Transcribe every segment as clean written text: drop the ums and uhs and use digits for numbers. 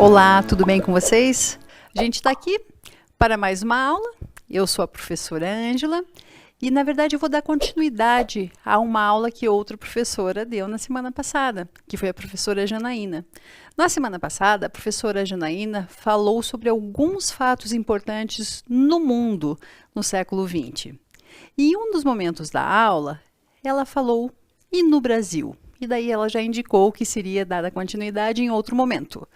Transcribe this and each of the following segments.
Olá, tudo bem com vocês? A gente está aqui para mais uma aula. Eu sou a professora Ângela e, na verdade, eu vou dar continuidade a uma aula que outra professora deu na semana passada, que foi a professora Janaína. Na semana passada, a professora Janaína falou sobre alguns fatos importantes no mundo no século XX. E em um dos momentos da aula, ela falou "e no Brasil?". E daí ela já indicou que seria dada continuidade em outro momento.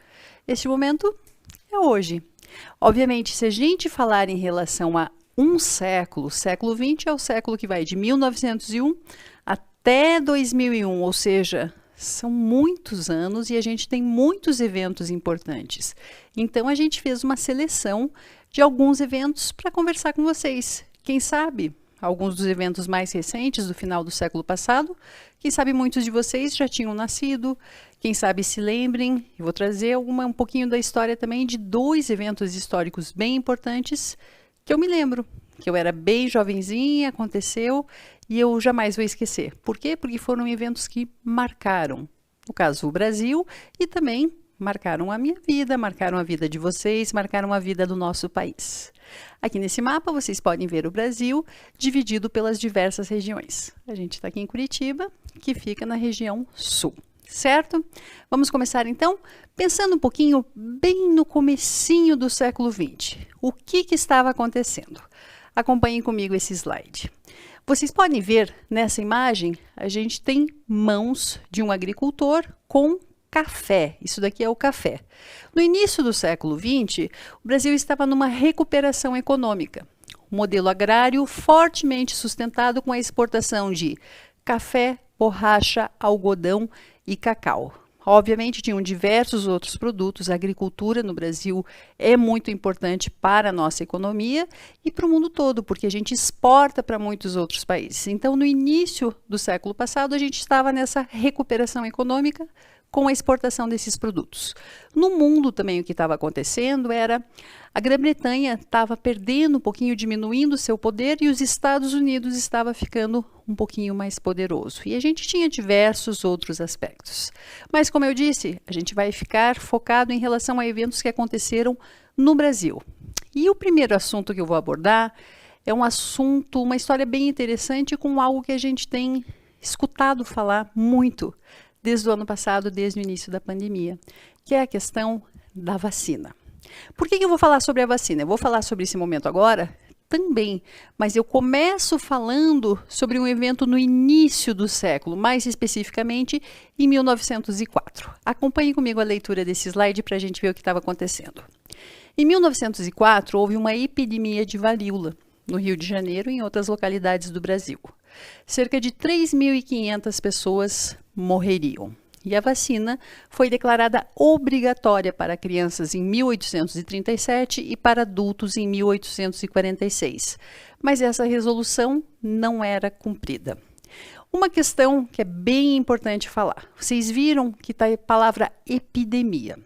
Este momento é hoje. Obviamente, se a gente falar em relação a um século, o século XX é o século que vai de 1901 até 2001, ou seja, são muitos anos e a gente tem muitos eventos importantes. Então, a gente fez uma seleção de alguns eventos para conversar com vocês. Quem sabe alguns dos eventos mais recentes do final do século passado, quem sabe muitos de vocês já tinham nascido, quem sabe se lembrem. Eu vou trazer um pouquinho da história também de dois eventos históricos bem importantes que eu me lembro, que eu era bem jovenzinha, aconteceu e eu jamais vou esquecer. Por quê? Porque foram eventos que marcaram, no caso, o Brasil e também marcaram a minha vida, marcaram a vida de vocês, marcaram a vida do nosso país. Aqui nesse mapa vocês podem ver o Brasil dividido pelas diversas regiões. A gente está aqui em Curitiba, que fica na região sul, certo? Vamos começar então pensando um pouquinho bem no comecinho do século XX. O que estava acontecendo? Acompanhem comigo esse slide. Vocês podem ver nessa imagem, a gente tem mãos de um agricultor com café. Isso daqui é o café. No início do século XX, o Brasil estava numa recuperação econômica. Um modelo agrário fortemente sustentado com a exportação de café, borracha, algodão e cacau. Obviamente, tinham diversos outros produtos. A agricultura no Brasil é muito importante para a nossa economia e para o mundo todo, porque a gente exporta para muitos outros países. Então, no início do século passado, a gente estava nessa recuperação econômica com a exportação desses produtos. No mundo também o que estava acontecendo era a Grã-Bretanha estava perdendo um pouquinho, diminuindo seu poder e os Estados Unidos estava ficando um pouquinho mais poderoso. E a gente tinha diversos outros aspectos. Mas, como eu disse, a gente vai ficar focado em relação a eventos que aconteceram no Brasil. E o primeiro assunto que eu vou abordar é um assunto, uma história bem interessante com algo que a gente tem escutado falar muito desde o ano passado, desde o início da pandemia, que é a questão da vacina. Por que eu vou falar sobre a vacina? Eu vou falar sobre esse momento agora também, mas eu começo falando sobre um evento no início do século, mais especificamente em 1904. Acompanhe comigo a leitura desse slide para a gente ver o que estava acontecendo. Em 1904, houve uma epidemia de varíola no Rio de Janeiro e em outras localidades do Brasil. Cerca de 3.500 pessoas morreriam. E a vacina foi declarada obrigatória para crianças em 1837 e para adultos em 1846. Mas essa resolução não era cumprida. Uma questão que é bem importante falar. Vocês viram que está a palavra epidemia.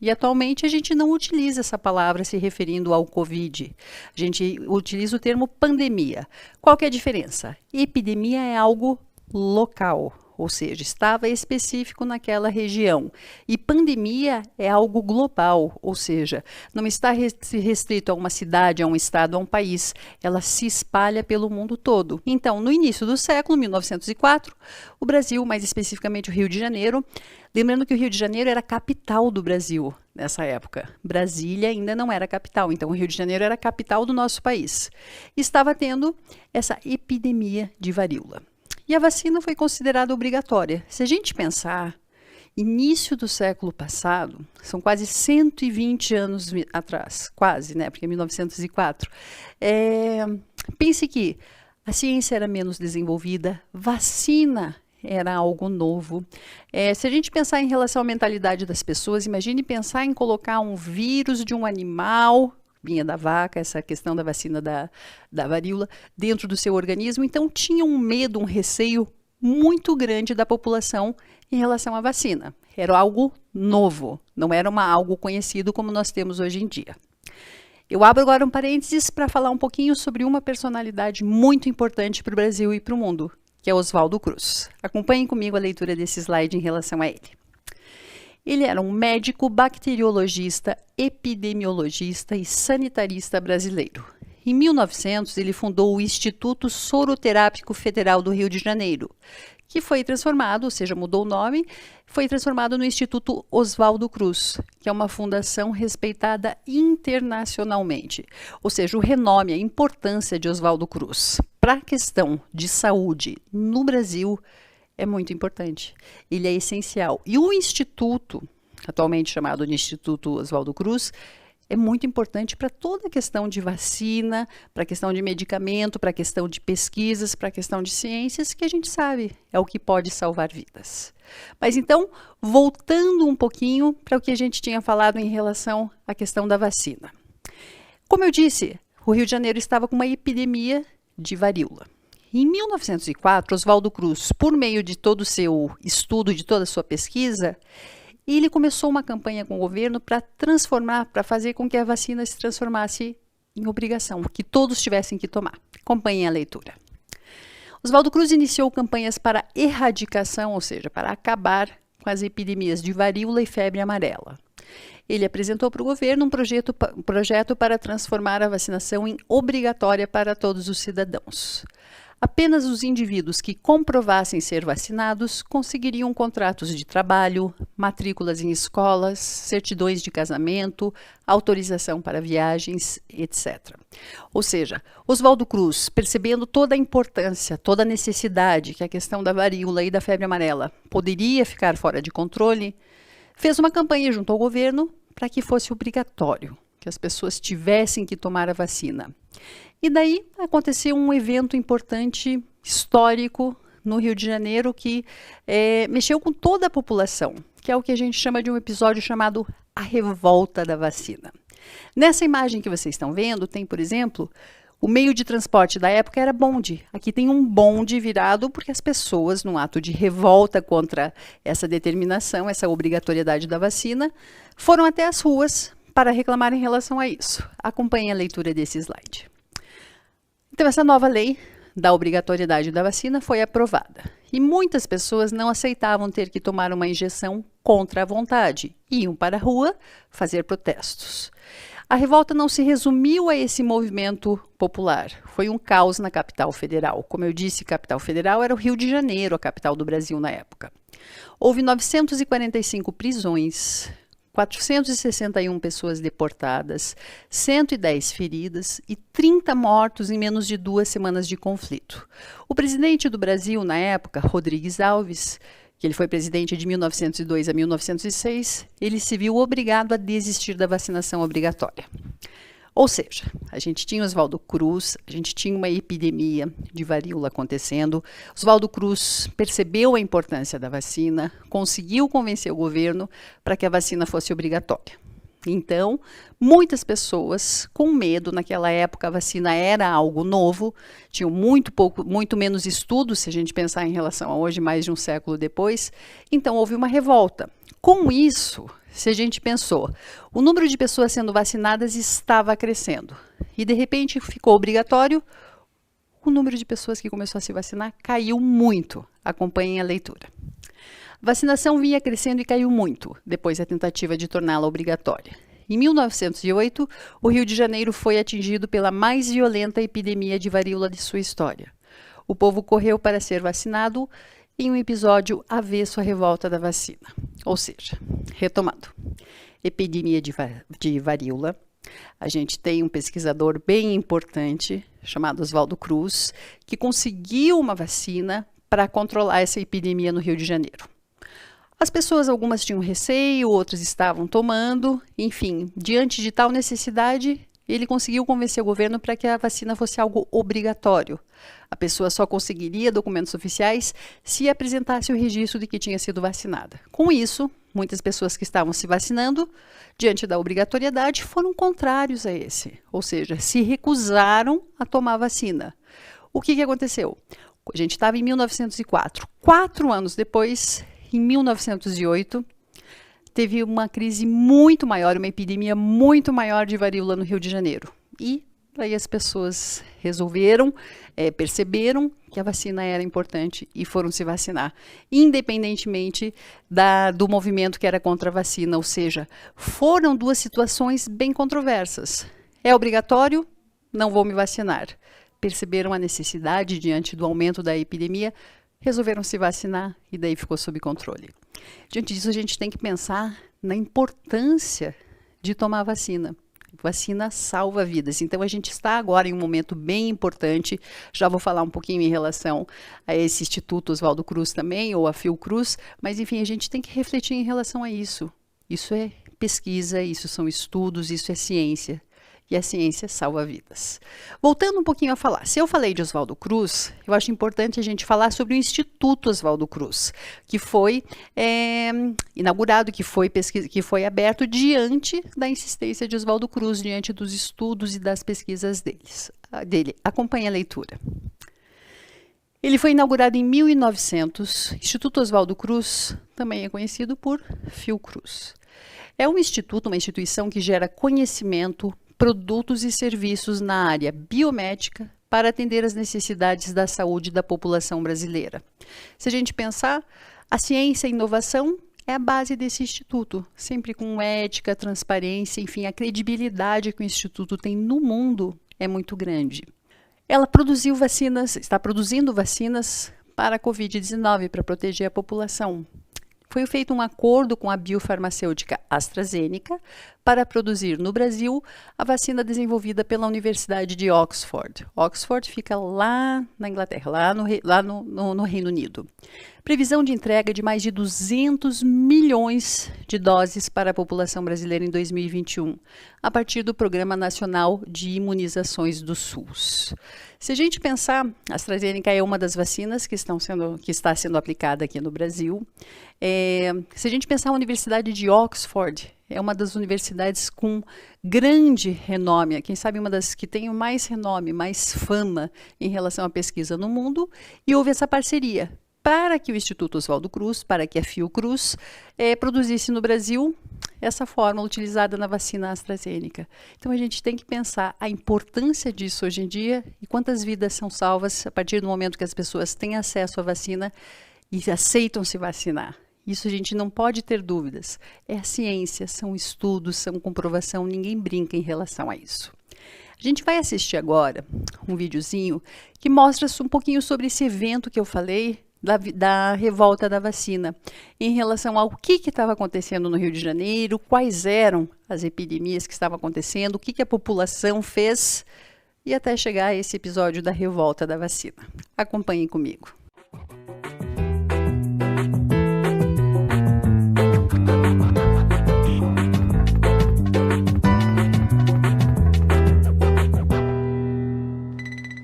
E atualmente a gente não utiliza essa palavra se referindo ao Covid. A gente utiliza o termo pandemia. Qual que é a diferença? Epidemia é algo local, ou seja, estava específico naquela região. E pandemia é algo global, ou seja, não está restrito a uma cidade, a um estado, a um país. Ela se espalha pelo mundo todo. Então, no início do século, 1904, o Brasil, mais especificamente o Rio de Janeiro, lembrando que o Rio de Janeiro era a capital do Brasil nessa época. Brasília ainda não era a capital, então o Rio de Janeiro era a capital do nosso país. Estava tendo essa epidemia de varíola. E a vacina foi considerada obrigatória. Se a gente pensar, início do século passado, são quase 120 anos atrás, quase, né? Porque é 1904. Pense que a ciência era menos desenvolvida, vacina era algo novo. Se a gente pensar em relação à mentalidade das pessoas, imagine pensar em colocar um vírus de um animal, vinha da vaca, essa questão da vacina da varíola, dentro do seu organismo. Então, tinha um medo, um receio muito grande da população em relação à vacina. Era algo novo, não era algo conhecido como nós temos hoje em dia. Eu abro agora um parênteses para falar um pouquinho sobre uma personalidade muito importante para o Brasil e para o mundo, que é Oswaldo Cruz. Acompanhem comigo a leitura desse slide em relação a ele. Ele era um médico, bacteriologista, epidemiologista e sanitarista brasileiro. Em 1900, ele fundou o Instituto Soroterápico Federal do Rio de Janeiro, que foi transformado, ou seja, mudou o nome, foi transformado no Instituto Oswaldo Cruz, que é uma fundação respeitada internacionalmente. Ou seja, o renome, a importância de Oswaldo Cruz para a questão de saúde no Brasil é muito importante. Ele é essencial. E o Instituto, atualmente chamado de Instituto Oswaldo Cruz, é muito importante para toda a questão de vacina, para a questão de medicamento, para a questão de pesquisas, para a questão de ciências, que a gente sabe é o que pode salvar vidas. Mas então, voltando um pouquinho para o que a gente tinha falado em relação à questão da vacina. Como eu disse, o Rio de Janeiro estava com uma epidemia de varíola. Em 1904, Oswaldo Cruz, por meio de todo o seu estudo, de toda a sua pesquisa, ele começou uma campanha com o governo para transformar, para fazer com que a vacina se transformasse em obrigação, que todos tivessem que tomar. Acompanhem a leitura. Oswaldo Cruz iniciou campanhas para erradicação, ou seja, para acabar com as epidemias de varíola e febre amarela. Ele apresentou para o governo um projeto para transformar a vacinação em obrigatória para todos os cidadãos. Apenas os indivíduos que comprovassem ser vacinados conseguiriam contratos de trabalho, matrículas em escolas, certidões de casamento, autorização para viagens, etc. Ou seja, Oswaldo Cruz, percebendo toda a importância, toda a necessidade que a questão da varíola e da febre amarela poderia ficar fora de controle, fez uma campanha junto ao governo para que fosse obrigatório, que as pessoas tivessem que tomar a vacina. E daí aconteceu um evento importante, histórico, no Rio de Janeiro, que mexeu com toda a população, que é o que a gente chama de um episódio chamado A Revolta da Vacina. Nessa imagem que vocês estão vendo, tem, por exemplo, o meio de transporte da época era bonde. Aqui tem um bonde virado porque as pessoas, num ato de revolta contra essa determinação, essa obrigatoriedade da vacina, foram até as ruas para reclamar em relação a isso. Acompanhe a leitura desse slide. Então, essa nova lei da obrigatoriedade da vacina foi aprovada. E muitas pessoas não aceitavam ter que tomar uma injeção contra a vontade. Iam para a rua fazer protestos. A revolta não se resumiu a esse movimento popular. Foi um caos na capital federal. Como eu disse, capital federal era o Rio de Janeiro, a capital do Brasil na época. Houve 945 prisões, 461 pessoas deportadas, 110 feridas e 30 mortos em menos de 2 semanas de conflito. O presidente do Brasil, na época, Rodrigues Alves, que ele foi presidente de 1902 a 1906, ele se viu obrigado a desistir da vacinação obrigatória. Ou seja, a gente tinha Oswaldo Cruz, a gente tinha uma epidemia de varíola acontecendo. Oswaldo Cruz percebeu a importância da vacina, conseguiu convencer o governo para que a vacina fosse obrigatória. Então, muitas pessoas com medo, naquela época a vacina era algo novo, tinham muito menos estudos, se a gente pensar em relação a hoje, mais de um século depois. Então, houve uma revolta. Com isso, se a gente pensou, o número de pessoas sendo vacinadas estava crescendo e de repente ficou obrigatório, o número de pessoas que começou a se vacinar caiu muito. Acompanhem a leitura. A vacinação vinha crescendo e caiu muito depois da tentativa de torná-la obrigatória. Em 1908, o Rio de Janeiro foi atingido pela mais violenta epidemia de varíola de sua história. O povo correu para ser vacinado em um episódio avesso à revolta da vacina. Ou seja, retomando, epidemia de varíola, a gente tem um pesquisador bem importante, chamado Oswaldo Cruz, que conseguiu uma vacina para controlar essa epidemia no Rio de Janeiro. As pessoas, algumas tinham receio, outras estavam tomando, enfim, diante de tal necessidade, ele conseguiu convencer o governo para que a vacina fosse algo obrigatório. A pessoa só conseguiria documentos oficiais se apresentasse o registro de que tinha sido vacinada. Com isso, muitas pessoas que estavam se vacinando, diante da obrigatoriedade, foram contrários a esse, ou seja, se recusaram a tomar a vacina. O que aconteceu? A gente estava em 1904. 4 anos depois, em 1908, teve uma crise muito maior, uma epidemia muito maior de varíola no Rio de Janeiro. E Daí as pessoas resolveram, perceberam que a vacina era importante e foram se vacinar, independentemente do movimento que era contra a vacina. Ou seja, foram duas situações bem controversas. É obrigatório? Não vou me vacinar. Perceberam a necessidade diante do aumento da epidemia, resolveram se vacinar e daí ficou sob controle. Diante disso, a gente tem que pensar na importância de tomar a vacina. Vacina salva vidas. Então, a gente está agora em um momento bem importante. Já vou falar um pouquinho em relação a esse Instituto Oswaldo Cruz também, ou a Fiocruz, mas, enfim, a gente tem que refletir em relação a isso. Isso é pesquisa, isso são estudos, isso é ciência. E a ciência salva vidas. Voltando um pouquinho a falar, se eu falei de Oswaldo Cruz, eu acho importante a gente falar sobre o Instituto Oswaldo Cruz, que foi inaugurado, que foi aberto diante da insistência de Oswaldo Cruz, diante dos estudos e das pesquisas dele. Acompanhe a leitura. Ele foi inaugurado em 1900. Instituto Oswaldo Cruz também é conhecido por Fiocruz. É um instituto, uma instituição que gera conhecimento, produtos e serviços na área biomédica para atender às necessidades da saúde da população brasileira. Se a gente pensar, a ciência e a inovação é a base desse instituto, sempre com ética, transparência, enfim, a credibilidade que o instituto tem no mundo é muito grande. Ela está produzindo vacinas para a Covid-19, para proteger a população. Foi feito um acordo com a biofarmacêutica AstraZeneca para produzir no Brasil a vacina desenvolvida pela Universidade de Oxford. Oxford fica lá na Inglaterra, lá no Reino Unido. Previsão de entrega de mais de 200 milhões de doses para a população brasileira em 2021, a partir do Programa Nacional de Imunizações do SUS. Se a gente pensar, a AstraZeneca é uma das vacinas que está sendo aplicada aqui no Brasil. Se a gente pensar, a Universidade de Oxford é uma das universidades com grande renome, quem sabe uma das que tem mais renome, mais fama em relação à pesquisa no mundo, e houve essa parceria para que o Instituto Oswaldo Cruz, para que a Fiocruz produzisse no Brasil essa fórmula utilizada na vacina AstraZeneca. Então a gente tem que pensar a importância disso hoje em dia e quantas vidas são salvas a partir do momento que as pessoas têm acesso à vacina e aceitam se vacinar. Isso a gente não pode ter dúvidas. É a ciência, são estudos, são comprovação, ninguém brinca em relação a isso. A gente vai assistir agora um videozinho que mostra um pouquinho sobre esse evento que eu falei, da revolta da vacina, em relação ao que estava acontecendo no Rio de Janeiro, quais eram as epidemias que estavam acontecendo, o que a população fez, e até chegar a esse episódio da revolta da vacina. Acompanhem comigo.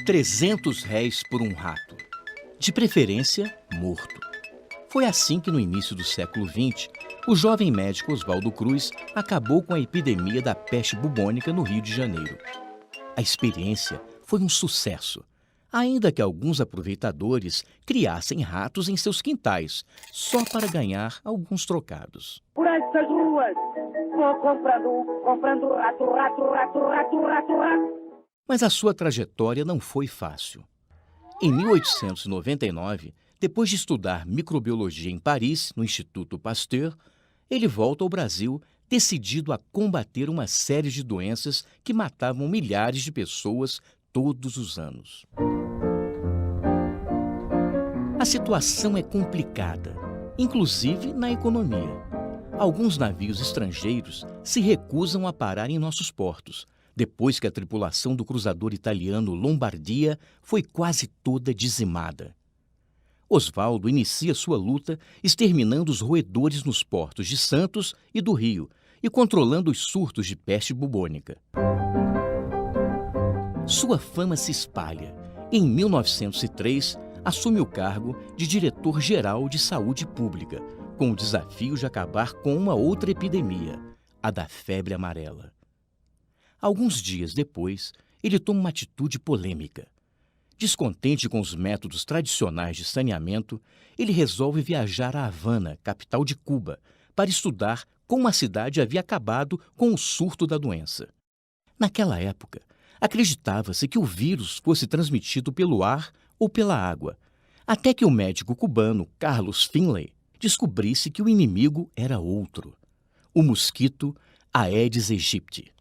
R$300 por um rato, de preferência morto. Foi assim que no início do século XX, o jovem médico Oswaldo Cruz acabou com a epidemia da peste bubônica no Rio de Janeiro. A experiência foi um sucesso, ainda que alguns aproveitadores criassem ratos em seus quintais, só para ganhar alguns trocados. Por essas ruas, vou comprando rato. Mas a sua trajetória não foi fácil. Em 1899, depois de estudar microbiologia em Paris, no Instituto Pasteur, ele volta ao Brasil decidido a combater uma série de doenças que matavam milhares de pessoas todos os anos. A situação é complicada, inclusive na economia. Alguns navios estrangeiros se recusam a parar em nossos portos, depois que a tripulação do cruzador italiano Lombardia foi quase toda dizimada. Oswaldo inicia sua luta exterminando os roedores nos portos de Santos e do Rio e controlando os surtos de peste bubônica. Sua fama se espalha. Em 1903, assume o cargo de diretor-geral de saúde pública, com o desafio de acabar com uma outra epidemia, a da febre amarela. Alguns dias depois, ele toma uma atitude polêmica. Descontente com os métodos tradicionais de saneamento, ele resolve viajar a Havana, capital de Cuba, para estudar como a cidade havia acabado com o surto da doença. Naquela época, Acreditava-se que o vírus fosse transmitido pelo ar ou pela água, até que o médico cubano Carlos Finlay descobrisse que o inimigo era outro: o mosquito Aedes aegypti.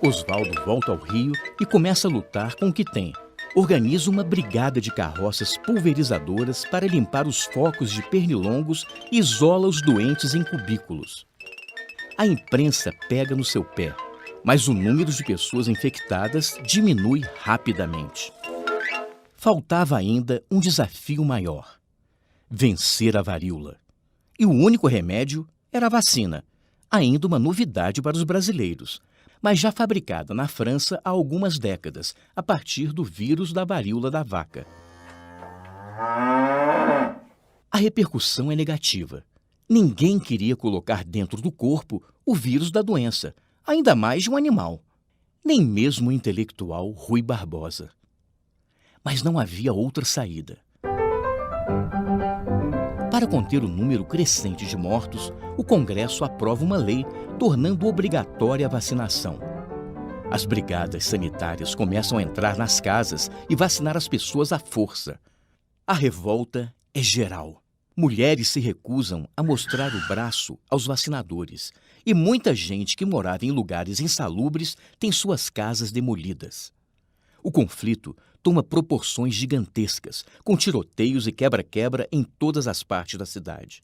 Oswaldo volta ao Rio e começa a lutar com o que tem. Organiza uma brigada de carroças pulverizadoras para limpar os focos de pernilongos e isola os doentes em cubículos. A imprensa pega no seu pé, mas o número de pessoas infectadas diminui rapidamente. Faltava ainda um desafio maior: vencer a varíola. E o único remédio era a vacina, ainda uma novidade para os brasileiros, mas já fabricada na França há algumas décadas, a partir do vírus da varíola da vaca. A repercussão é negativa. Ninguém queria colocar dentro do corpo o vírus da doença, ainda mais de um animal. Nem mesmo o intelectual Rui Barbosa. Mas não havia outra saída. Para conter o número crescente de mortos, o Congresso aprova uma lei tornando obrigatória a vacinação. As brigadas sanitárias começam a entrar nas casas e vacinar as pessoas à força. A revolta é geral. Mulheres se recusam a mostrar o braço aos vacinadores e muita gente que morava em lugares insalubres tem suas casas demolidas. O conflito toma proporções gigantescas, com tiroteios e quebra-quebra em todas as partes da cidade.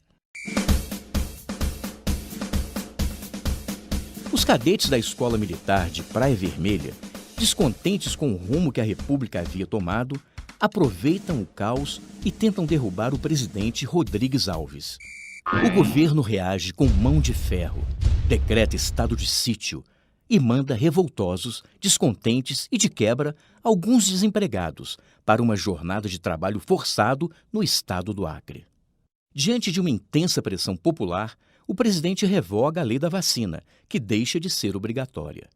Os cadetes da Escola Militar de Praia Vermelha, descontentes com o rumo que a República havia tomado, aproveitam o caos e tentam derrubar o presidente Rodrigues Alves. O governo reage com mão de ferro, decreta estado de sítio e manda revoltosos, descontentes e, de quebra, alguns desempregados para uma jornada de trabalho forçado no estado do Acre. Diante de uma intensa pressão popular, o presidente revoga a lei da vacina, que deixa de ser obrigatória.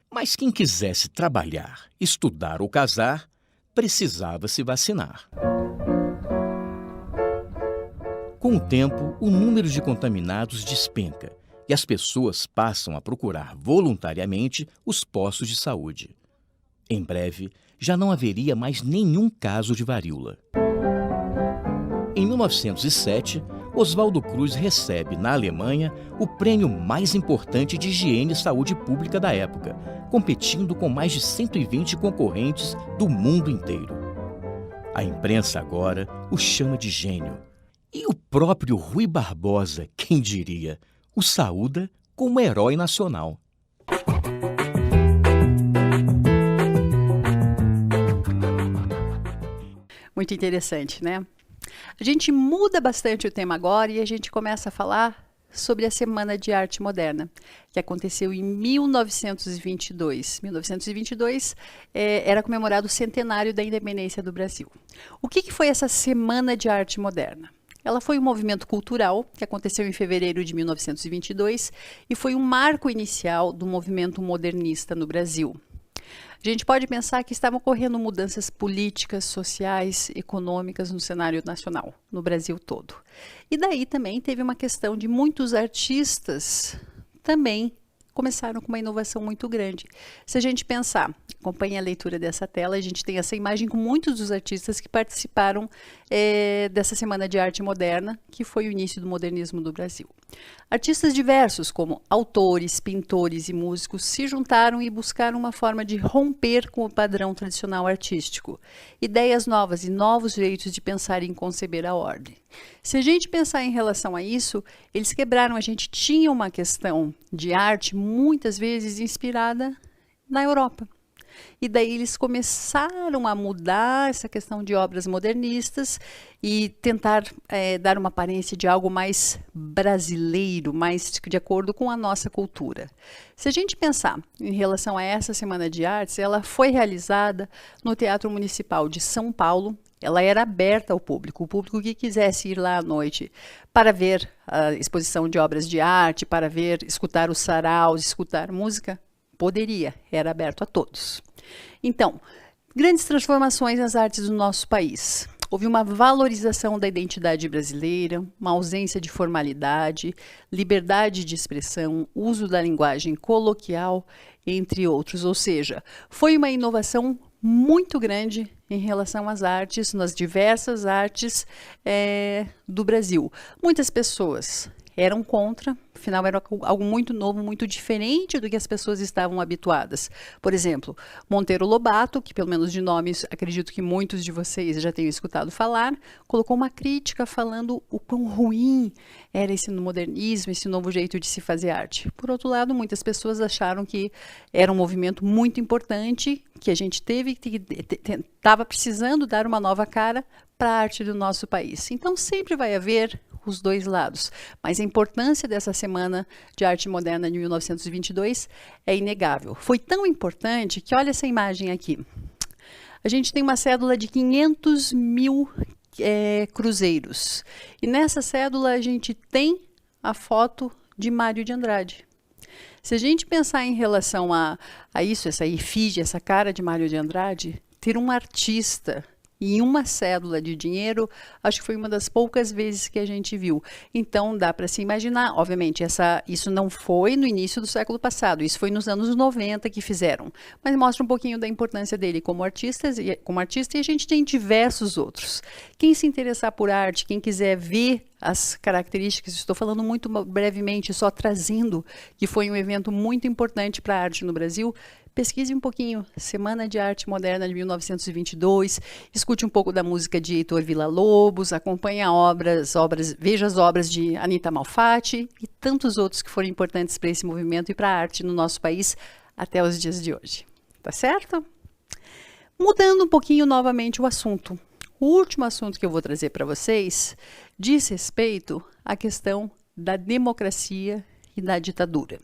Mas quem quisesse trabalhar, estudar ou casar, precisava se vacinar. Com o tempo, o número de contaminados despenca e as pessoas passam a procurar voluntariamente os postos de saúde. Em breve, já não haveria mais nenhum caso de varíola. Em 1907, Oswaldo Cruz recebe, na Alemanha, o prêmio mais importante de higiene e saúde pública da época, competindo com mais de 120 concorrentes do mundo inteiro. A imprensa agora o chama de gênio. E o próprio Rui Barbosa, quem diria, o saúda como herói nacional. Muito interessante, né? A gente muda bastante o tema agora e a gente começa a falar sobre a Semana de Arte Moderna, que aconteceu em 1922. 1922 era comemorado o centenário da independência do Brasil. O que foi essa Semana de Arte Moderna? Ela foi um movimento cultural que aconteceu em fevereiro de 1922 e foi um marco inicial do movimento modernista no Brasil. A gente pode pensar que estavam ocorrendo mudanças políticas, sociais, econômicas no cenário nacional, no Brasil todo. E daí também teve uma questão de muitos artistas também começaram com uma inovação muito grande. Se a gente pensar, acompanhe a leitura dessa tela, a gente tem essa imagem com muitos dos artistas que participaram dessa Semana de Arte Moderna, que foi o início do modernismo do Brasil. Artistas diversos, como autores, pintores e músicos, se juntaram e buscaram uma forma de romper com o padrão tradicional artístico, ideias novas e novos jeitos de pensar e conceber a ordem. Se a gente pensar em relação a isso, eles quebraram, a gente tinha uma questão de arte muitas vezes inspirada na Europa. E daí eles começaram a mudar essa questão de obras modernistas e tentar dar uma aparência de algo mais brasileiro, mais de acordo com a nossa cultura. Se a gente pensar em relação a essa Semana de Artes, ela foi realizada no Teatro Municipal de São Paulo. Ela era aberta ao público. O público que quisesse ir lá à noite para ver a exposição de obras de arte, para ver, escutar os saraus, escutar música, poderia, era aberto a todos. Então, grandes transformações nas artes do nosso país. Houve uma valorização da identidade brasileira, uma ausência de formalidade, liberdade de expressão, uso da linguagem coloquial, entre outros. Ou seja, foi uma inovação muito grande em relação às artes, nas diversas artes do Brasil. Muitas pessoas eram contra, afinal era algo muito novo, muito diferente do que as pessoas estavam habituadas. Por exemplo, Monteiro Lobato, que pelo menos de nomes acredito que muitos de vocês já tenham escutado falar, colocou uma crítica falando o quão ruim era esse modernismo, esse novo jeito de se fazer arte. Por outro lado, muitas pessoas acharam que era um movimento muito importante, que a gente estava precisando dar uma nova cara para a arte do nosso país. Então sempre vai haver os dois lados, mas a importância dessa Semana de Arte Moderna de 1922 é inegável. Foi tão importante que olha essa imagem aqui. A gente tem uma cédula de 500 mil cruzeiros e nessa cédula a gente tem a foto de Mário de Andrade. Se a gente pensar em relação a isso, essa efígie, essa cara de Mário de Andrade, ter um artista em uma cédula de dinheiro, acho que foi uma das poucas vezes que a gente viu. Então, dá para se imaginar, obviamente, isso não foi no início do século passado, isso foi nos anos 90 que fizeram, mas mostra um pouquinho da importância dele como artista, e a gente tem diversos outros. Quem se interessar por arte, quem quiser ver as características, estou falando muito brevemente, só trazendo que foi um evento muito importante para a arte no Brasil. Pesquise um pouquinho, Semana de Arte Moderna de 1922, escute um pouco da música de Heitor Villa-Lobos, acompanhe veja as obras de Anita Malfatti e tantos outros que foram importantes para esse movimento e para a arte no nosso país até os dias de hoje. Tá certo? Mudando um pouquinho novamente o assunto. O último assunto que eu vou trazer para vocês diz respeito à questão da democracia e da ditadura.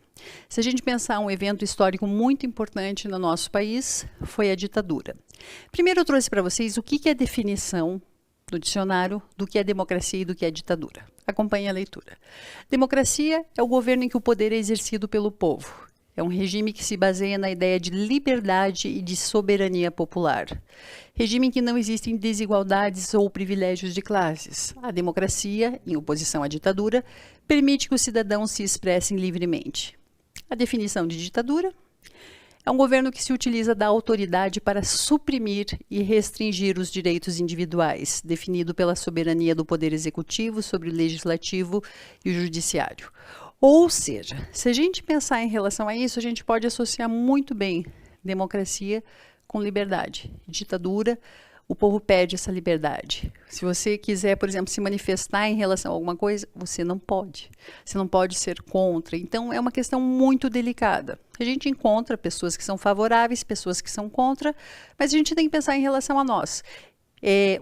Se a gente pensar um evento histórico muito importante no nosso país, foi a ditadura. Primeiro eu trouxe para vocês o que é a definição no dicionário do que é democracia e do que é ditadura. Acompanhe a leitura. Democracia é o governo em que o poder é exercido pelo povo. É um regime que se baseia na ideia de liberdade e de soberania popular. Regime em que não existem desigualdades ou privilégios de classes. A democracia, em oposição à ditadura, permite que os cidadãos se expressem livremente. A definição de ditadura é um governo que se utiliza da autoridade para suprimir e restringir os direitos individuais, definido pela soberania do poder executivo sobre o legislativo e o judiciário. Ou seja, se a gente pensar em relação a isso, a gente pode associar muito bem democracia com liberdade. Ditadura, o povo perde essa liberdade. Se você quiser, por exemplo, se manifestar em relação a alguma coisa, você não pode. Você não pode ser contra. Então, é uma questão muito delicada. A gente encontra pessoas que são favoráveis, pessoas que são contra, mas a gente tem que pensar em relação a nós.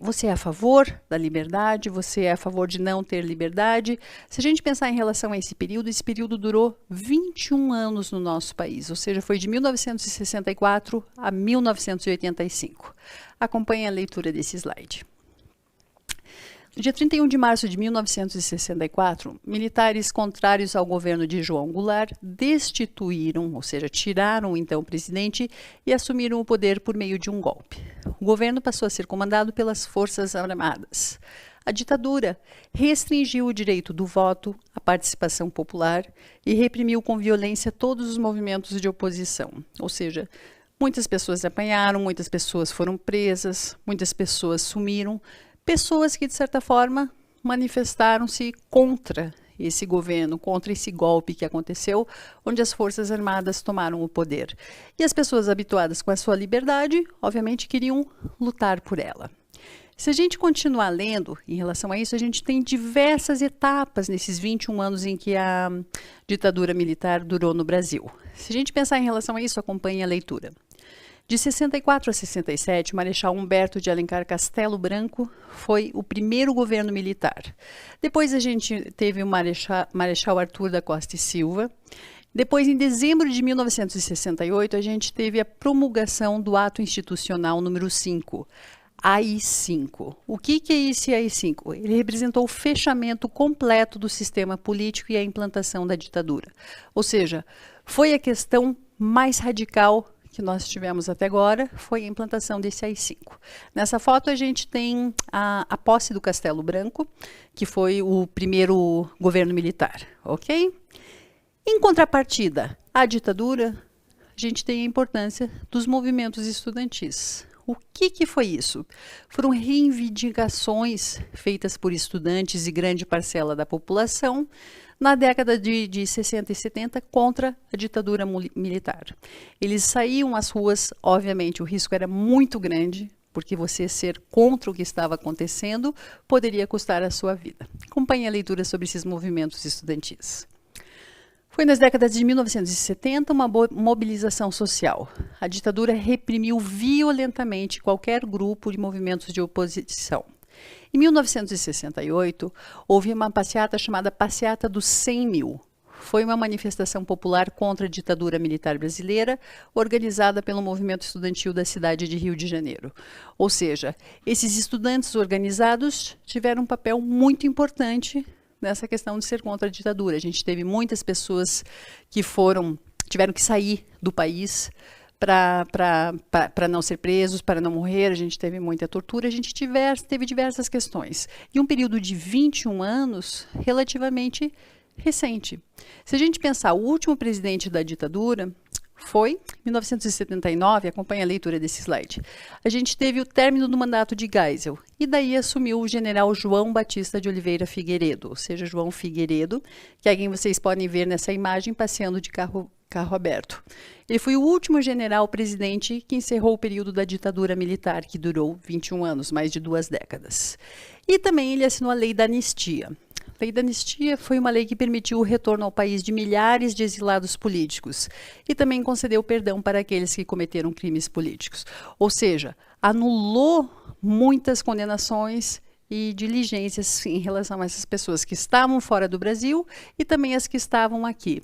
Você é a favor da liberdade? Você é a favor de não ter liberdade? Se a gente pensar em relação a esse período durou 21 anos no nosso país, ou seja, foi de 1964 a 1985. Acompanhe a leitura desse slide. No dia 31 de março de 1964, militares contrários ao governo de João Goulart destituíram, ou seja, tiraram então o presidente e assumiram o poder por meio de um golpe. O governo passou a ser comandado pelas Forças Armadas. A ditadura restringiu o direito do voto, a participação popular e reprimiu com violência todos os movimentos de oposição, ou seja, muitas pessoas apanharam, muitas pessoas foram presas, muitas pessoas sumiram, pessoas que, de certa forma, manifestaram-se contra esse governo, contra esse golpe que aconteceu, onde as Forças Armadas tomaram o poder. E as pessoas habituadas com a sua liberdade, obviamente, queriam lutar por ela. Se a gente continuar lendo em relação a isso, a gente tem diversas etapas nesses 21 anos em que a ditadura militar durou no Brasil. Se a gente pensar em relação a isso, acompanhe a leitura. De 64 a 67, o Marechal Humberto de Alencar Castelo Branco foi o primeiro governo militar. Depois a gente teve o Marechal Arthur da Costa e Silva. Depois, em dezembro de 1968, a gente teve a promulgação do Ato Institucional número 5, AI-5. O que é esse AI-5? Ele representou o fechamento completo do sistema político e a implantação da ditadura. Ou seja, foi a questão mais radical que nós tivemos até agora foi a implantação desse AI-5. Nessa foto a gente tem a posse do Castelo Branco, que foi o primeiro governo militar, ok? Em contrapartida à ditadura, a gente tem a importância dos movimentos estudantis. O que foi isso? Foram reivindicações feitas por estudantes e grande parcela da população na década de 60 e 70 contra a ditadura militar. Eles saíam às ruas, obviamente o risco era muito grande, porque você ser contra o que estava acontecendo poderia custar a sua vida. Acompanhe a leitura sobre esses movimentos estudantis. Foi nas décadas de 1970 uma mobilização social. A ditadura reprimiu violentamente qualquer grupo de movimentos de oposição. Em 1968, houve uma passeata chamada Passeata dos 100 mil. Foi uma manifestação popular contra a ditadura militar brasileira, organizada pelo movimento estudantil da cidade de Rio de Janeiro. Ou seja, esses estudantes organizados tiveram um papel muito importante nessa questão de ser contra a ditadura. A gente teve muitas pessoas que tiveram que sair do país para não ser presos, para não morrer. A gente teve muita tortura, a gente teve diversas questões. E um período de 21 anos relativamente recente. Se a gente pensar, o último presidente da ditadura foi em 1979, acompanha a leitura desse slide. A gente teve o término do mandato de Geisel, e daí assumiu o general João Batista de Oliveira Figueiredo, ou seja, João Figueiredo, que é quem vocês podem ver nessa imagem passeando de carro aberto. Ele foi o último general-presidente que encerrou o período da ditadura militar, que durou 21 anos, mais de 2 décadas. E também ele assinou a Lei da Anistia. A Lei da Anistia foi uma lei que permitiu o retorno ao país de milhares de exilados políticos e também concedeu perdão para aqueles que cometeram crimes políticos. Ou seja, anulou muitas condenações e diligências em relação a essas pessoas que estavam fora do Brasil e também as que estavam aqui.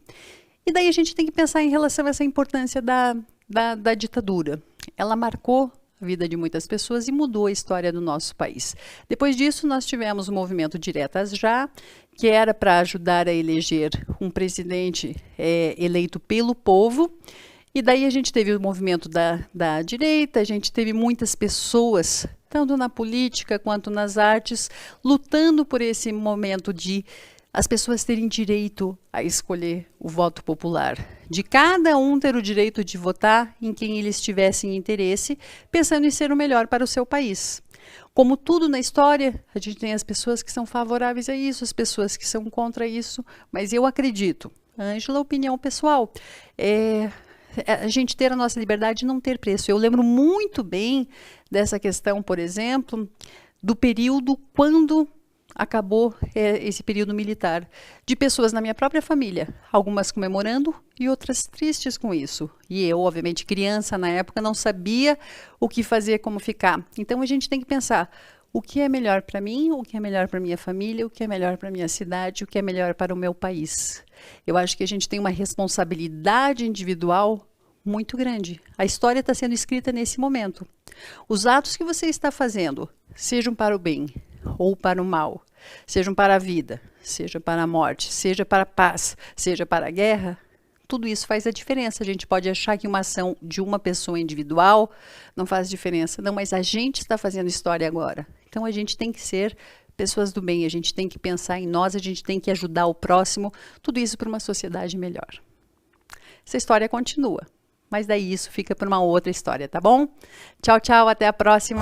E daí a gente tem que pensar em relação a essa importância da ditadura. Ela marcou a vida de muitas pessoas e mudou a história do nosso país. Depois disso, nós tivemos o movimento Diretas Já, que era para ajudar a eleger um presidente eleito pelo povo. E daí a gente teve o movimento da direita, a gente teve muitas pessoas, tanto na política quanto nas artes, lutando por esse momento de as pessoas terem direito a escolher o voto popular, de cada um ter o direito de votar em quem eles tivessem interesse, pensando em ser o melhor para o seu país. Como tudo na história, a gente tem as pessoas que são favoráveis a isso, as pessoas que são contra isso, mas eu acredito, Ângela, opinião pessoal, a gente ter a nossa liberdade e não ter preço. Eu lembro muito bem dessa questão, por exemplo, do período quando acabou esse período militar, de pessoas na minha própria família, algumas comemorando e outras tristes com isso. E eu, obviamente, criança na época, não sabia o que fazer, como ficar. Então a gente tem que pensar, o que é melhor para mim, o que é melhor para minha família, o que é melhor para minha cidade, o que é melhor para o meu país. Eu acho que a gente tem uma responsabilidade individual muito grande. A história está sendo escrita nesse momento. Os atos que você está fazendo, sejam para o bem ou para o mal, sejam para a vida, seja para a morte, seja para a paz, seja para a guerra, tudo isso faz a diferença. A gente pode achar que uma ação de uma pessoa individual não faz diferença. Não, mas a gente está fazendo história agora. Então a gente tem que ser pessoas do bem, a gente tem que pensar em nós, a gente tem que ajudar o próximo, tudo isso para uma sociedade melhor. Essa história continua, mas daí isso fica para uma outra história, tá bom? Tchau, tchau, até a próxima!